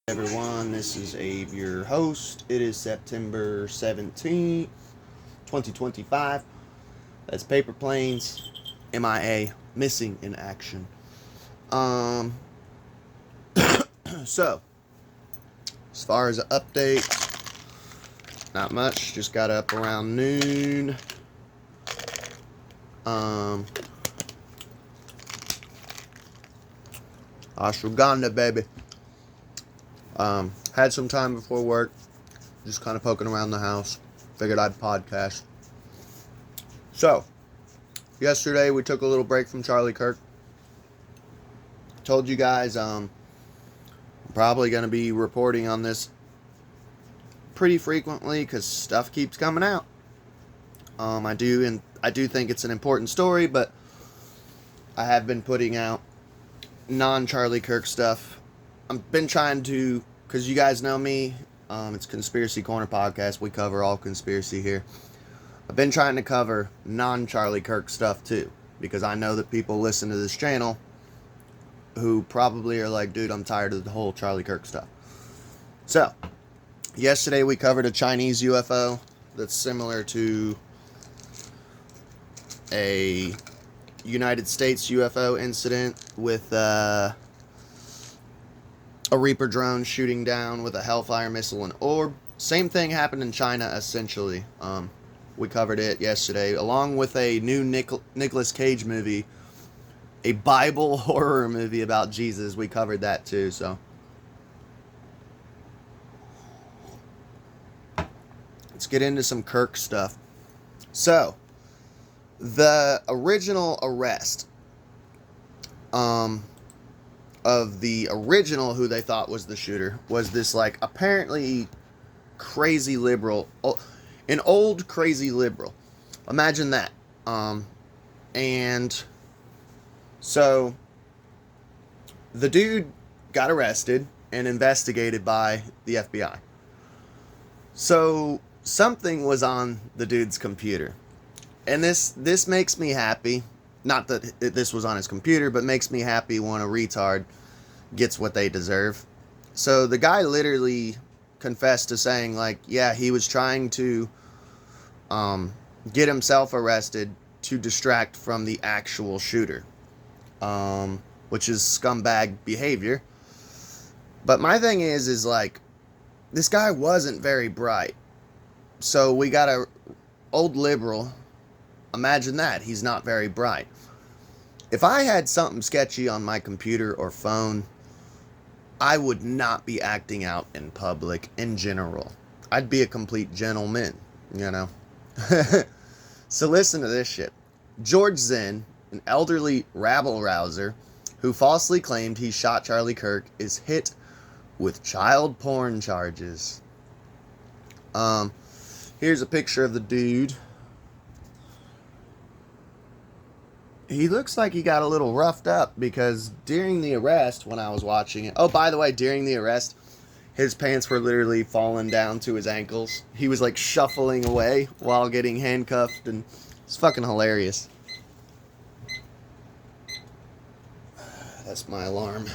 Everyone, this is Abe, your host. It is September 17th, 2025. That's Paper Planes, MIA, missing in action. So, as far as an update, not much. Just got up around noon. Ashwagandha, baby. Had some time before work, just kind of poking around the house. Figured I'd podcast. So, yesterday we took a little break from Charlie Kirk. Told you guys I'm probably going to be reporting on this pretty frequently because stuff keeps coming out. I do think it's an important story, but I have been putting out non-Charlie Kirk stuff. I've been trying to, because you guys know me, it's Conspiracy Corner Podcast. We cover all conspiracy here. I've been trying to cover non-Charlie Kirk stuff too, because I know that people listen to this channel who probably are like, dude, I'm tired of the whole Charlie Kirk stuff. So, yesterday we covered a Chinese UFO that's similar to a United States UFO incident with a Reaper drone shooting down with a Hellfire missile and orb. Same thing happened in China, essentially. We covered it yesterday, along with a new Nicolas Cage movie, a Bible horror movie about Jesus. We covered that too, so. Let's get into some Kirk stuff. So, the original arrest of the original who they thought was the shooter was this, like, apparently crazy liberal, an old crazy liberal. Imagine that. And so the dude got arrested and investigated by the FBI. So something was on the dude's computer. And this makes me happy. Not that this was on his computer, but makes me happy when a retard gets what they deserve. So the guy literally confessed to saying, like, yeah, he was trying to get himself arrested to distract from the actual shooter, which is scumbag behavior. But my thing is like, this guy wasn't very bright. So we got a old liberal. Imagine that. He's not very bright. If I had something sketchy on my computer or phone, I would not be acting out in public in general. I'd be a complete gentleman, you know. So listen to this shit. George Zinn, an elderly rabble-rouser who falsely claimed he shot Charlie Kirk, is hit with child porn charges. Here's a picture of the dude. He looks like he got a little roughed up because during the arrest, when I was watching it... Oh, by the way, during the arrest, his pants were literally falling down to his ankles. He was, like, shuffling away while getting handcuffed, and it's fucking hilarious. That's my alarm.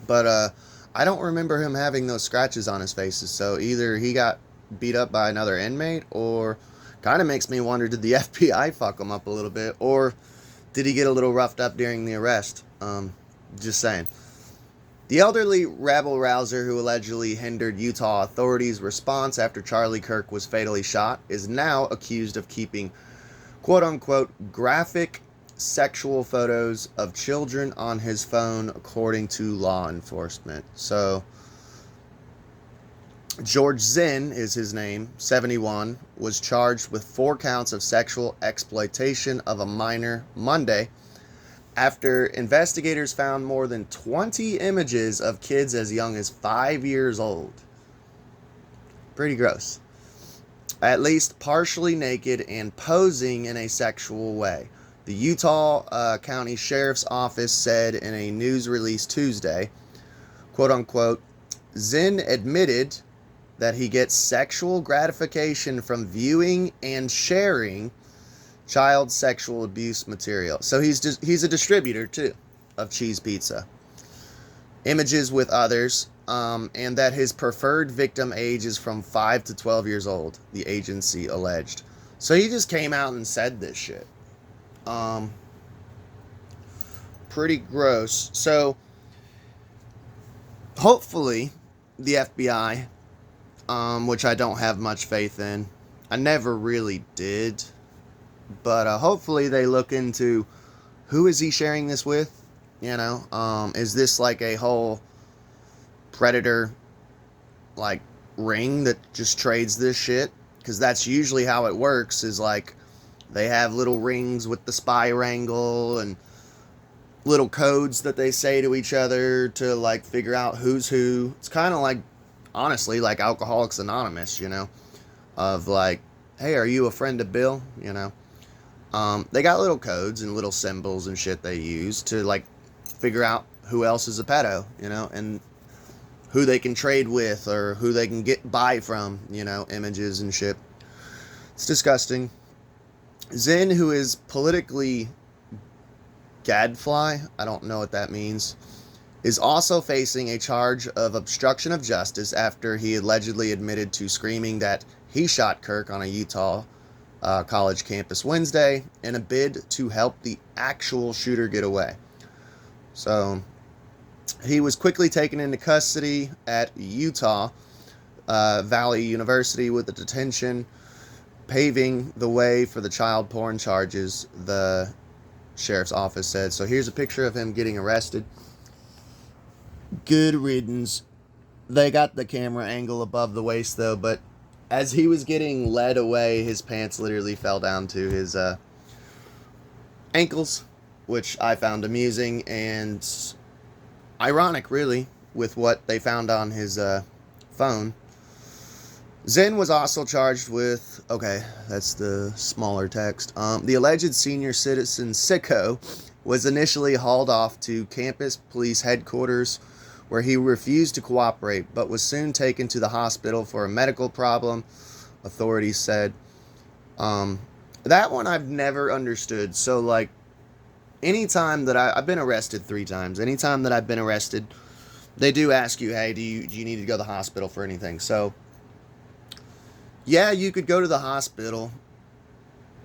But, I don't remember him having those scratches on his faces, so either he got beat up by another inmate, or... Kind of makes me wonder, did the FBI fuck him up a little bit? Or did he get a little roughed up during the arrest? Just saying. The elderly rabble-rouser who allegedly hindered Utah authorities' response after Charlie Kirk was fatally shot is now accused of keeping, quote-unquote, graphic sexual photos of children on his phone, according to law enforcement. So... George Zinn is his name, 71, was charged with 4 counts of sexual exploitation of a minor Monday after investigators found more than 20 images of kids as young as 5 years old. Pretty gross. At least partially naked and posing in a sexual way. The Utah County Sheriff's Office said in a news release Tuesday, quote unquote, Zinn admitted that he gets sexual gratification from viewing and sharing child sexual abuse material. So he's a distributor too of cheese pizza. images with others, and that his preferred victim age is from 5 to 12 years old, the agency alleged. So he just came out and said this shit. Pretty gross. So hopefully the FBI, which I don't have much faith in, I never really did, but hopefully they look into who is he sharing this with. Is this like a whole predator like ring that just trades this shit? Because that's usually how it works, is like they have little rings with the spy wrangle and little codes that they say to each other to like figure out who's who. It's kind of like, honestly, like Alcoholics Anonymous, of like, hey, are you a friend of Bill? They got little codes and little symbols and shit they use to like figure out who else is a pedo, and who they can trade with or who they can get buy from, images and shit. It's disgusting. Zinn, who is politically gadfly, I don't know what that means, is also facing a charge of obstruction of justice after he allegedly admitted to screaming that he shot Kirk on a Utah college campus Wednesday in a bid to help the actual shooter get away. So he was quickly taken into custody at Utah Valley University with a detention, paving the way for the child porn charges, the sheriff's office said. So here's a picture of him getting arrested. Good riddance. They got the camera angle above the waist though, but as he was getting led away, his pants literally fell down to his ankles, which I found amusing and ironic, really, with what they found on his phone. Zinn was also charged with, okay, that's the smaller text. The alleged senior citizen sicko was initially hauled off to campus police headquarters where he refused to cooperate, but was soon taken to the hospital for a medical problem, authorities said. That one I've never understood. So, like, anytime that I've been arrested 3 times, anytime that I've been arrested, they do ask you, hey, do you need to go to the hospital for anything? So, yeah, you could go to the hospital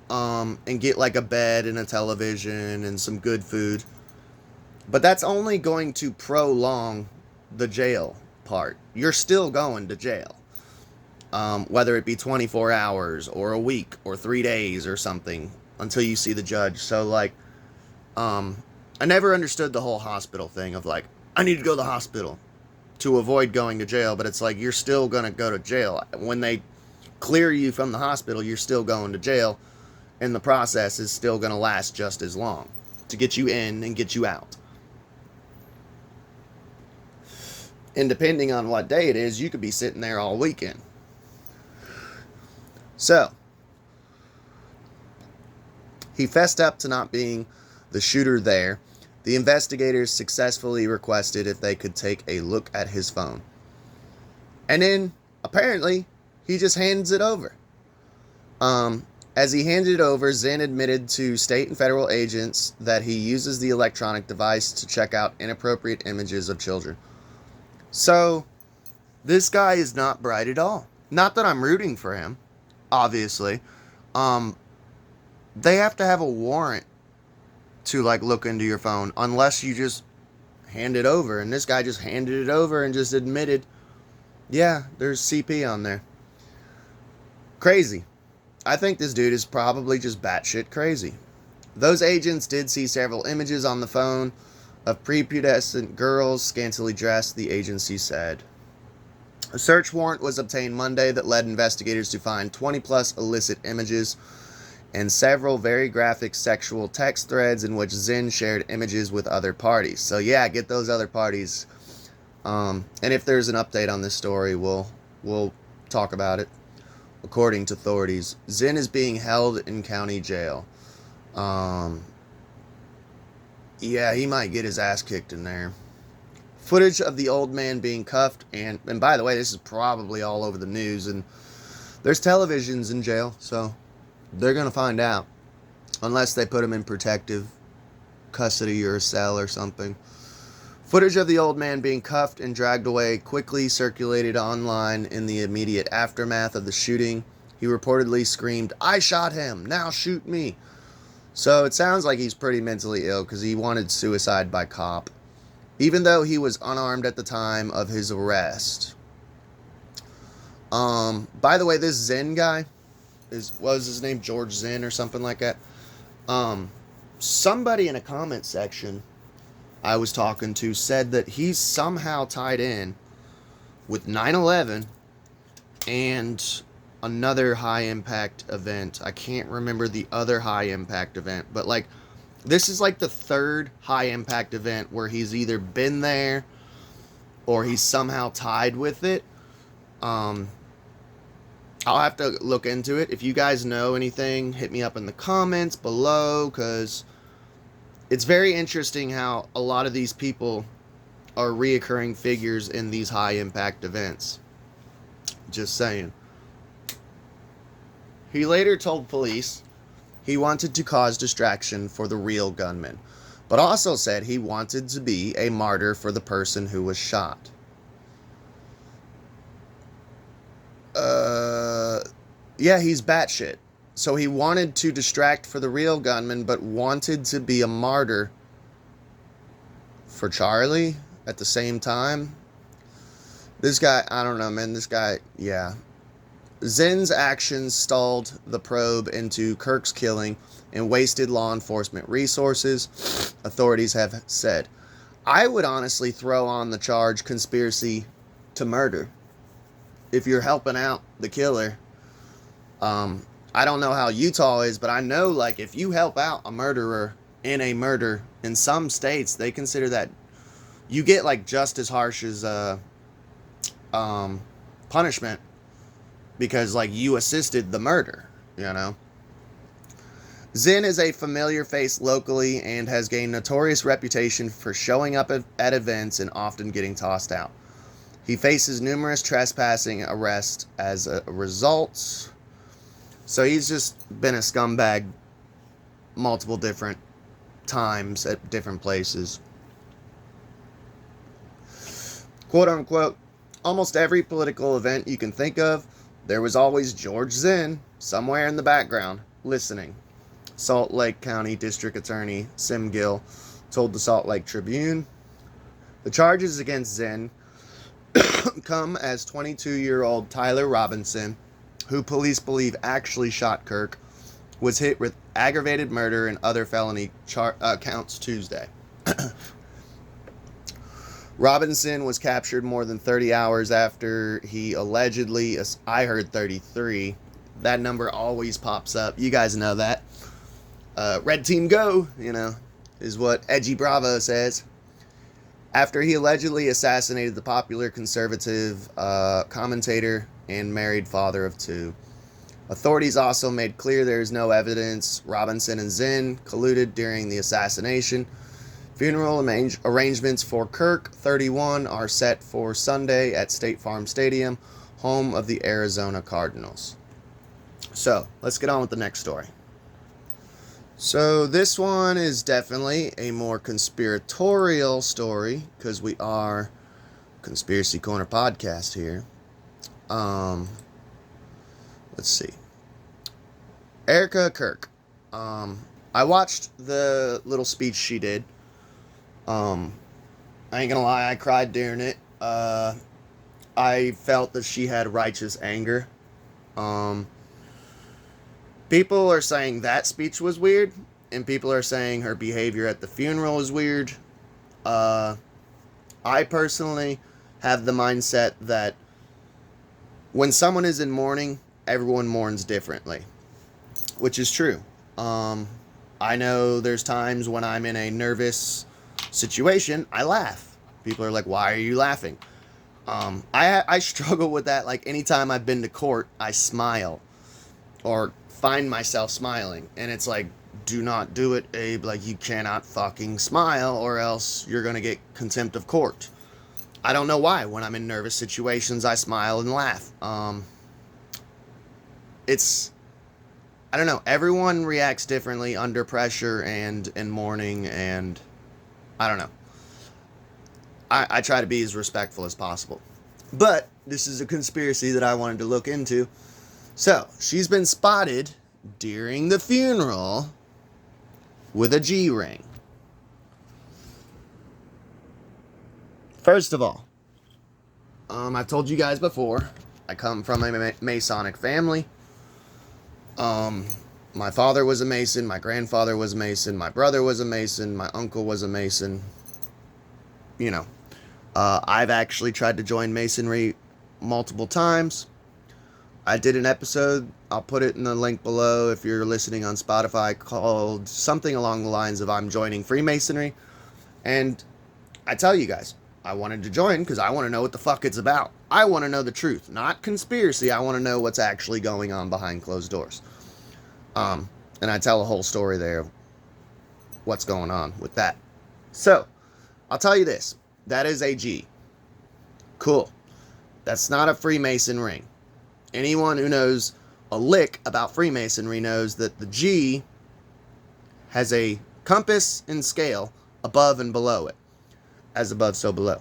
and get like a bed and a television and some good food. But that's only going to prolong the jail part. You're still going to jail. Whether it be 24 hours or a week or 3 days or something until you see the judge. So, like, I never understood the whole hospital thing of like, I need to go to the hospital to avoid going to jail. But it's like, you're still going to go to jail. When they clear you from the hospital, you're still going to jail, and the process is still going to last just as long to get you in and get you out. And depending on what day it is, you could be sitting there all weekend. So, he fessed up to not being the shooter there. The investigators successfully requested if they could take a look at his phone. And then, apparently, he just hands it over. As he handed it over, Zinn admitted to state and federal agents that he uses the electronic device to check out inappropriate images of children. So, this guy is not bright at all. Not that I'm rooting for him, obviously. They have to have a warrant to, like, look into your phone, unless you just hand it over. And this guy just handed it over and just admitted, yeah, there's CP on there. Crazy. I think this dude is probably just batshit crazy. Those agents did see several images on the phone of prepubescent girls scantily dressed, the agency said. A search warrant was obtained Monday that led investigators to find 20-plus illicit images and several very graphic sexual text threads in which Zinn shared images with other parties. So yeah, get those other parties. And if there's an update on this story, we'll talk about it. According to authorities, Zinn is being held in county jail. Yeah, he might get his ass kicked in there. Footage of the old man being cuffed, and by the way, this is probably all over the news, and there's televisions in jail, so they're going to find out. Unless they put him in protective custody or a cell or something. Footage of the old man being cuffed and dragged away quickly circulated online in the immediate aftermath of the shooting. He reportedly screamed, "I shot him! Now shoot me!" So it sounds like he's pretty mentally ill because he wanted suicide by cop, even though he was unarmed at the time of his arrest. By the way, this Zinn guy was his name George Zinn or something like that. Somebody in a comment section I was talking to said that he's somehow tied in with 9/11 and another high impact event. I can't remember the other high impact event, but like this is like the third high impact event where he's either been there or he's somehow tied with it. I'll have to look into it. If you guys know anything, hit me up in the comments below, because it's very interesting how a lot of these people are reoccurring figures in these high impact events. Just saying. He later told police he wanted to cause distraction for the real gunman, but also said he wanted to be a martyr for the person who was shot. Yeah, he's batshit. So he wanted to distract for the real gunman, but wanted to be a martyr for Charlie at the same time. This guy, I don't know, man. This guy, yeah. Zinn's actions stalled the probe into Kirk's killing and wasted law enforcement resources, authorities have said. I would honestly throw on the charge conspiracy to murder. If you're helping out the killer, I don't know how Utah is, but I know, like, if you help out a murderer in a murder, in some states, they consider that you get, like, just as harsh as punishment because, like, you assisted the murder, you know? Zinn is a familiar face locally and has gained notorious reputation for showing up at events and often getting tossed out. He faces numerous trespassing arrests as a result. So he's just been a scumbag multiple different times at different places. Quote unquote, almost every political event you can think of, there was always George Zinn somewhere in the background listening. Salt Lake County District Attorney Sim Gill told the Salt Lake Tribune. The charges against Zinn come as 22-year-old Tyler Robinson, who police believe actually shot Kirk, was hit with aggravated murder and other felony counts Tuesday. Robinson was captured more than 30 hours after he allegedly, I heard 33. That number always pops up. You guys know that. Red team go, you know, is what Edgy Bravo says. After he allegedly assassinated the popular conservative commentator and married father of two. Authorities also made clear there is no evidence Robinson and Zinn colluded during the assassination. Funeral arrangements for Kirk, 31, are set for Sunday at State Farm Stadium, home of the Arizona Cardinals. So, let's get on with the next story. So, this one is definitely a more conspiratorial story, because we are Conspiracy Corner podcast here. Let's see. Erika Kirk. I watched the little speech she did. I ain't gonna lie, I cried during it. I felt that she had righteous anger. People are saying that speech was weird, and people are saying her behavior at the funeral was weird. I personally have the mindset that when someone is in mourning, everyone mourns differently, which is true. I know there's times when I'm in a nervous situation, I laugh. People are like, why are you laughing? I struggle with that. Like, anytime I've been to court, I smile or find myself smiling, and it's like, do not do it, Abe. Like, you cannot fucking smile or else you're gonna get contempt of court. I don't know why. When I'm in nervous situations, I smile and laugh. I don't know. Everyone reacts differently under pressure and in mourning, and I don't know. I try to be as respectful as possible. But this is a conspiracy that I wanted to look into. So, she's been spotted during the funeral with a G ring. First of all, I've told you guys before, I come from a Masonic family. My father was a Mason, my grandfather was a Mason, my brother was a Mason, my uncle was a Mason. You know, I've actually tried to join Masonry multiple times. I did an episode, I'll put it in the link below if you're listening on Spotify, called something along the lines of I'm joining Freemasonry. And I tell you guys, I wanted to join because I want to know what the fuck it's about. I want to know the truth, not conspiracy. I want to know what's actually going on behind closed doors. And I tell a whole story there of what's going on with that. So, I'll tell you this. That is a G. Cool. That's not a Freemason ring. Anyone who knows a lick about Freemasonry knows that the G has a compass and scale above and below it. As above, so below.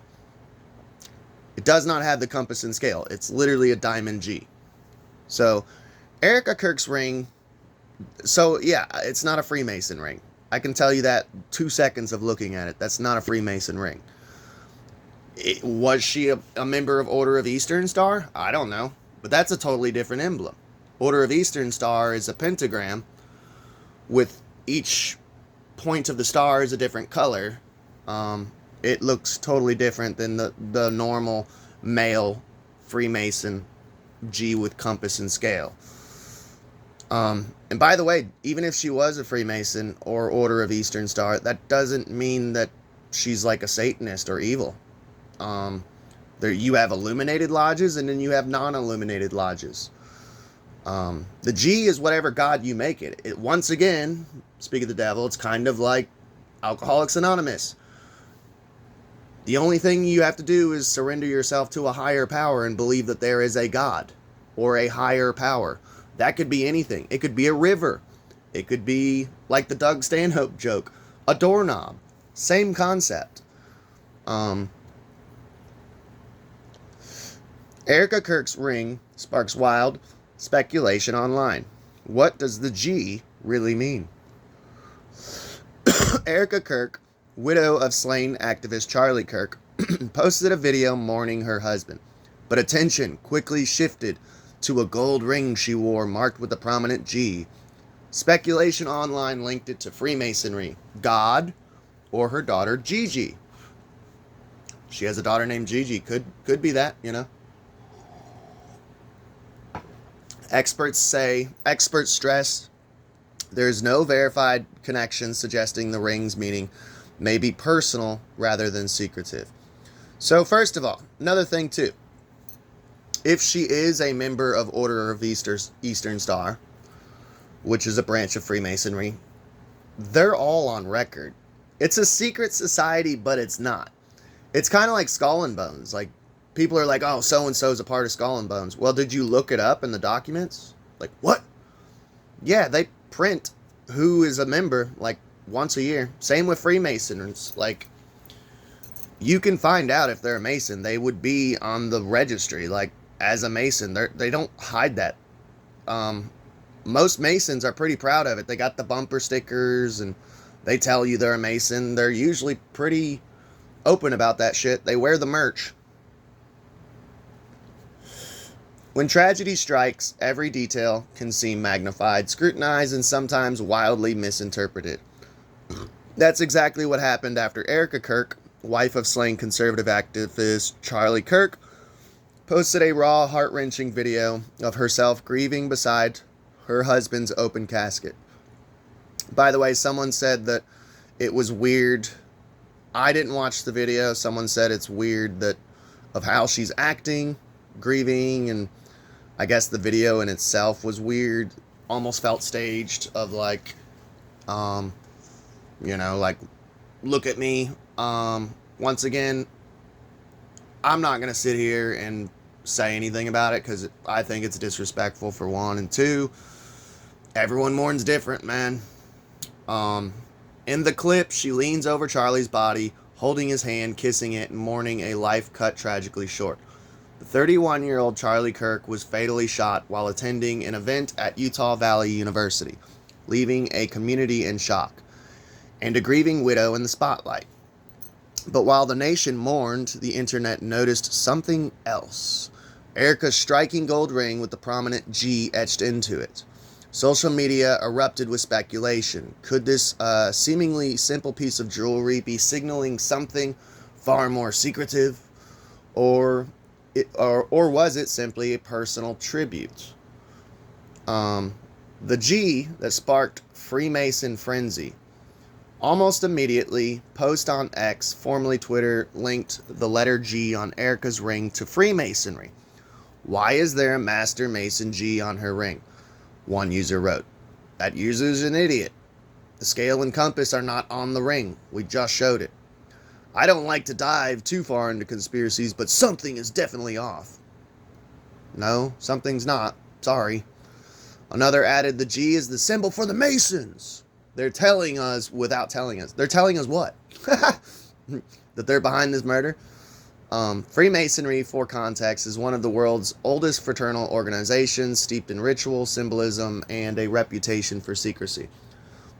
It does not have the compass and scale. It's literally a diamond G. So, Erika Kirk's ring... So, yeah, it's not a Freemason ring. I can tell you that 2 seconds of looking at it. That's not a Freemason ring. Was she a member of Order of Eastern Star? I don't know. But that's a totally different emblem. Order of Eastern Star is a pentagram with each point of the star is a different color. It looks totally different than the normal male Freemason G with compass and scale. And by the way, even if she was a Freemason or Order of Eastern Star, that doesn't mean that she's like a Satanist or evil. There you have illuminated lodges and then you have non-illuminated lodges. The G is whatever God you make it. Once again, speak of the devil, it's kind of like Alcoholics Anonymous. The only thing you have to do is surrender yourself to a higher power and believe that there is a God or a higher power. That could be anything. It could be a river. It could be, like the Doug Stanhope joke, a doorknob. Same concept. Erika Kirk's ring sparks wild speculation online. What does the G really mean? Erika Kirk, widow of slain activist Charlie Kirk, posted a video mourning her husband. But attention quickly shifted to a gold ring she wore marked with a prominent G. Speculation online linked it to Freemasonry, God, or her daughter Gigi. She has a daughter named Gigi. Could be that, you know. Experts stress there's no verified connection suggesting the ring's meaning may be personal rather than secretive. So first of all, another thing too. If she is a member of Order of Eastern Star, which is a branch of Freemasonry, they're all on record. It's a secret society, but it's not. It's kind of like Skull and Bones. Like, people are like, oh, so-and-so's a part of Skull and Bones. Well, did you look it up in the documents? Like, what? Yeah, they print who is a member, like, once a year. Same with Freemasons. Like, you can find out if they're a Mason. They would be on the registry, like, as a Mason. They don't hide that. Most Masons are pretty proud of it. They got the bumper stickers, and they tell you they're a Mason. They're usually pretty open about that shit. They wear the merch. When tragedy strikes, every detail can seem magnified, scrutinized, and sometimes wildly misinterpreted. That's exactly what happened after Erika Kirk, wife of slain conservative activist Charlie Kirk, posted a raw, heart-wrenching video of herself grieving beside her husband's open casket. By the way, someone said that it was weird. I didn't watch the video. Someone said it's weird that of how she's acting, grieving, and I guess the video in itself was weird. Almost felt staged of like, like, look at me. Once again, I'm not going to sit here and say anything about it because I think it's disrespectful for one, and two, everyone mourns different, man. In the clip, she leans over Charlie's body, holding his hand, kissing it, and mourning a life cut tragically short. The 31-year-old Charlie Kirk was fatally shot while attending an event at Utah Valley University, leaving a community in shock and a grieving widow in the spotlight. But while the nation mourned, the internet noticed something else. Erika's striking gold ring with the prominent G etched into it. Social media erupted with speculation. Could this seemingly simple piece of jewelry be signaling something far more secretive? Or was it simply a personal tribute? The G that sparked Freemason frenzy. Almost immediately, post on X, formerly Twitter, linked the letter G on Erika's ring to Freemasonry. Why is there a Master Mason G on her ring? One user wrote, "That user's an idiot. The scale and compass are not on the ring. We just showed it. I don't like to dive too far into conspiracies, but something is definitely off." No, something's not. Sorry. Another added, "The G is the symbol for the Masons. They're telling us without telling us." They're telling us what? That they're behind this murder? Freemasonry, for context, is one of the world's oldest fraternal organizations, steeped in ritual, symbolism, and a reputation for secrecy.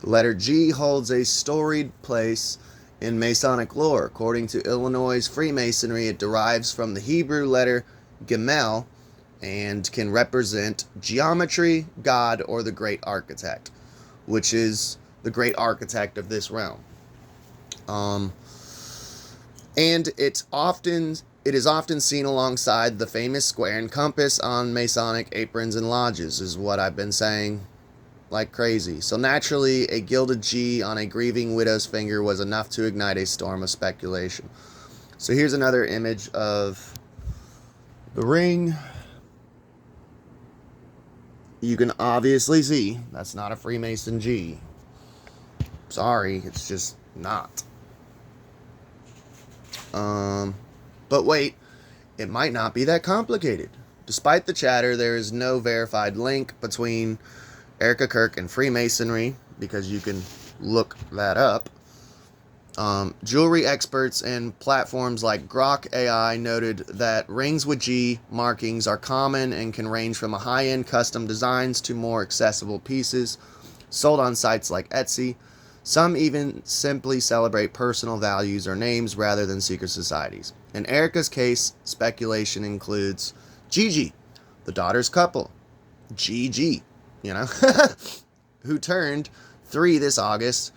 The letter G holds a storied place in Masonic lore. According to Illinois' Freemasonry, it derives from the Hebrew letter Gimel and can represent geometry, God, or the great architect, which is the great architect of this realm. And it is often seen alongside the famous square and compass on Masonic aprons and lodges, is what I've been saying like crazy. So naturally, a gilded G on a grieving widow's finger was enough to ignite a storm of speculation. So here's another image of the ring. You can obviously see that's not a Freemason G. Sorry, it's just not. But wait, it might not be that complicated. Despite the chatter, there is no verified link between Erika Kirk and Freemasonry, because you can look that up. Jewelry experts and platforms like Grok AI noted that rings with G markings are common and can range from high-end custom designs to more accessible pieces sold on sites like Etsy. Some even simply celebrate personal values or names rather than secret societies. In Erika's case, speculation includes Gigi, the daughter's couple, GG, who turned 3 this August,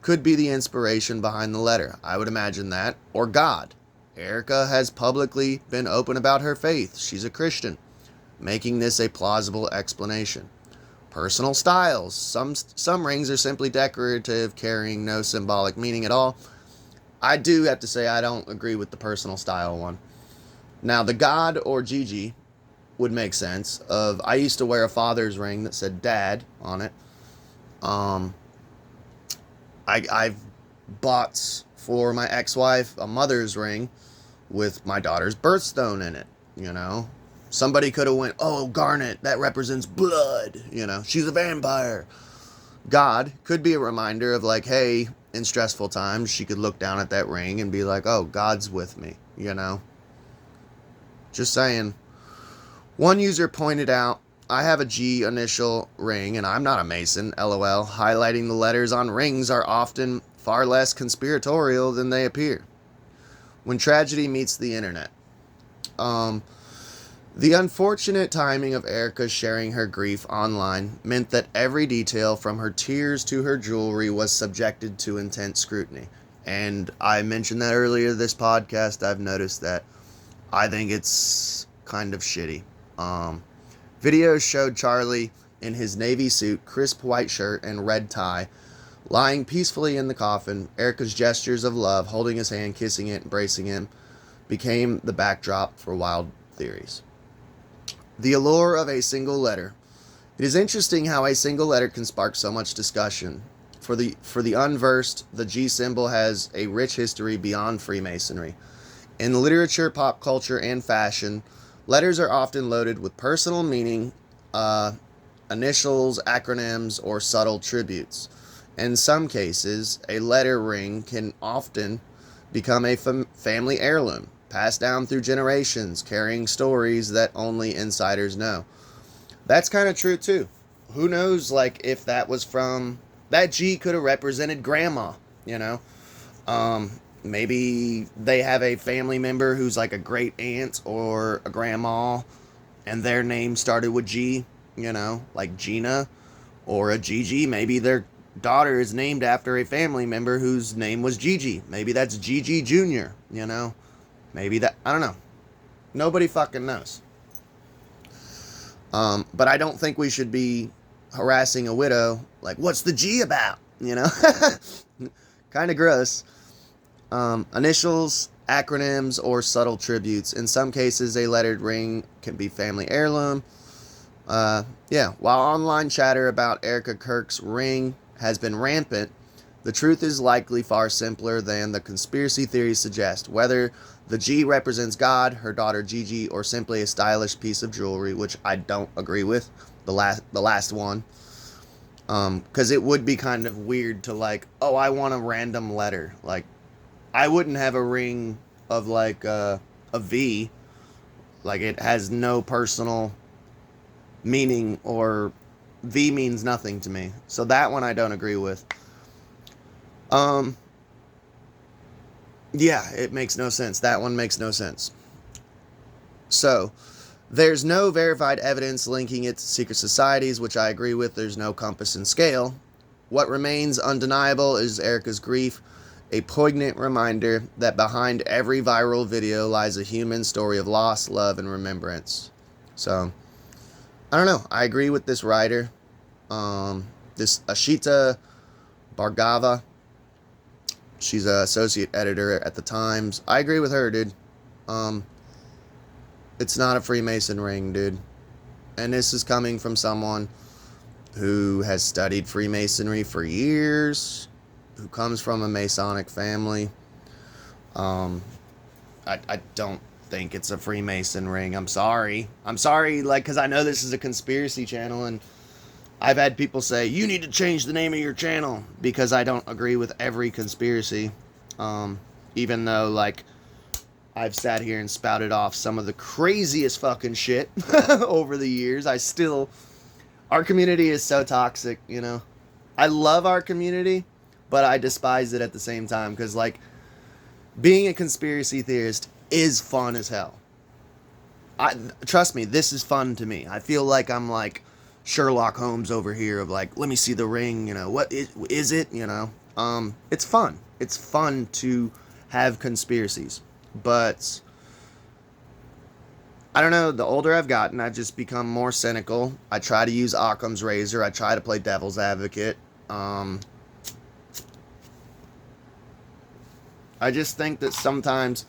could be the inspiration behind the letter. I would imagine that. Or God. Erika has publicly been open about her faith. She's a Christian, making this a plausible explanation. Personal styles. Some rings are simply decorative, carrying no symbolic meaning at all. I do have to say I don't agree with the personal style one. Now, the God or Gigi would make sense. I used to wear a father's ring that said Dad on it. I've bought for my ex-wife a mother's ring with my daughter's birthstone in it, Somebody could have went, "Oh, garnet, that represents blood, she's a vampire." God could be a reminder of like, hey, in stressful times, she could look down at that ring and be like, "Oh, God's with me," Just saying. One user pointed out, "I have a G initial ring and I'm not a Mason, LOL," highlighting the letters on rings are often far less conspiratorial than they appear. When tragedy meets the internet. The unfortunate timing of Erika sharing her grief online meant that every detail from her tears to her jewelry was subjected to intense scrutiny. And I mentioned that earlier this podcast. I've noticed that. I think it's kind of shitty. Videos showed Charlie in his navy suit, crisp white shirt, and red tie, lying peacefully in the coffin. Erika's gestures of love, holding his hand, kissing it, embracing him, became the backdrop for wild theories. The allure of a single letter. It is interesting how a single letter can spark so much discussion. For the unversed, the G symbol has a rich history beyond Freemasonry. In literature, pop culture, and fashion, letters are often loaded with personal meaning, initials, acronyms, or subtle tributes. In some cases, a letter ring can often become a family heirloom, passed down through generations, carrying stories that only insiders know. That's kind of true too. Who knows, like, if that was from, that G could have represented grandma, you know? Maybe they have a family member who's like a great aunt or a grandma, and their name started with G, you know, like Gina or a Gigi. Maybe their daughter is named after a family member whose name was Gigi. Maybe that's Gigi Jr., you know? Maybe that, I don't know. Nobody fucking knows. But I don't think we should be harassing a widow. Like, what's the G about? You know? Kind of gross. Initials, acronyms, or subtle tributes. In some cases, a lettered ring can be family heirloom. While online chatter about Erika Kirk's ring has been rampant, the truth is likely far simpler than the conspiracy theories suggest. Whether the G represents God, her daughter Gigi, or simply a stylish piece of jewelry, which I don't agree with, the last one. Because it would be kind of weird to like, oh, I want a random letter. Like, I wouldn't have a ring of like a V. Like, it has no personal meaning, or V means nothing to me. So that one I don't agree with. Yeah, it makes no sense. That one makes no sense. So, there's no verified evidence linking it to secret societies, which I agree with. There's no compass and scale. What remains undeniable is Erika's grief, a poignant reminder that behind every viral video lies a human story of loss, love, and remembrance. So, I don't know. I agree with this writer. This Ashita Bhargava. She's an associate editor at the Times. I agree with her, dude. It's not a Freemason ring, dude. And this is coming from someone who has studied Freemasonry for years, who comes from a Masonic family. I don't think it's a Freemason ring. I'm sorry. Like, because I know this is a conspiracy channel, and I've had people say, you need to change the name of your channel, because I don't agree with every conspiracy. Even though, like, I've sat here and spouted off some of the craziest fucking shit over the years. Our community is so toxic, you know. I love our community, but I despise it at the same time, because, like, being a conspiracy theorist is fun as hell. Trust me, this is fun to me. I feel like I'm, like, Sherlock Holmes over here of like, let me see the ring, you know, what is it, you know? It's fun. It's fun to have conspiracies, but I don't know, the older I've gotten, I've just become more cynical. I try to use Occam's razor. I try to play devil's advocate. I just think that sometimes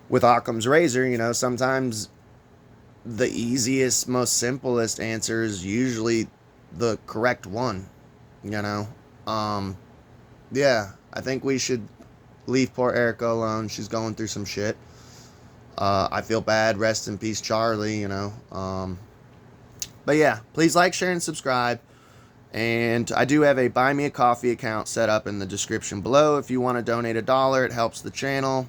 with Occam's razor, you know, sometimes the easiest, most simplest answer is usually the correct one, you know? I think we should leave poor Erika alone. She's going through some shit. I feel bad. Rest in peace, Charlie, you know? But yeah, please like, share, and subscribe. And I do have a Buy Me a Coffee account set up in the description below. If you want to donate $1, it helps the channel.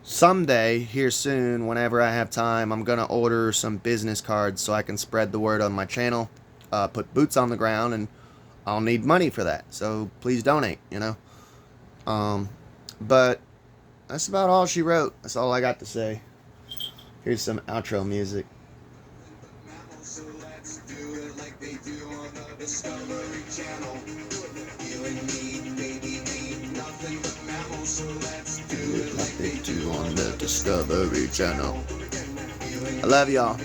Someday, here soon, whenever I have time, I'm going to order some business cards so I can spread the word on my channel, put boots on the ground, and I'll need money for that. So please donate, you know. But that's about all she wrote. That's all I got to say. Here's some outro music. So let's do it like they do on the Discovery Channel. You and me, baby, need nothing but mammals. So let's do it like they do on the Discovery Channel. I love y'all.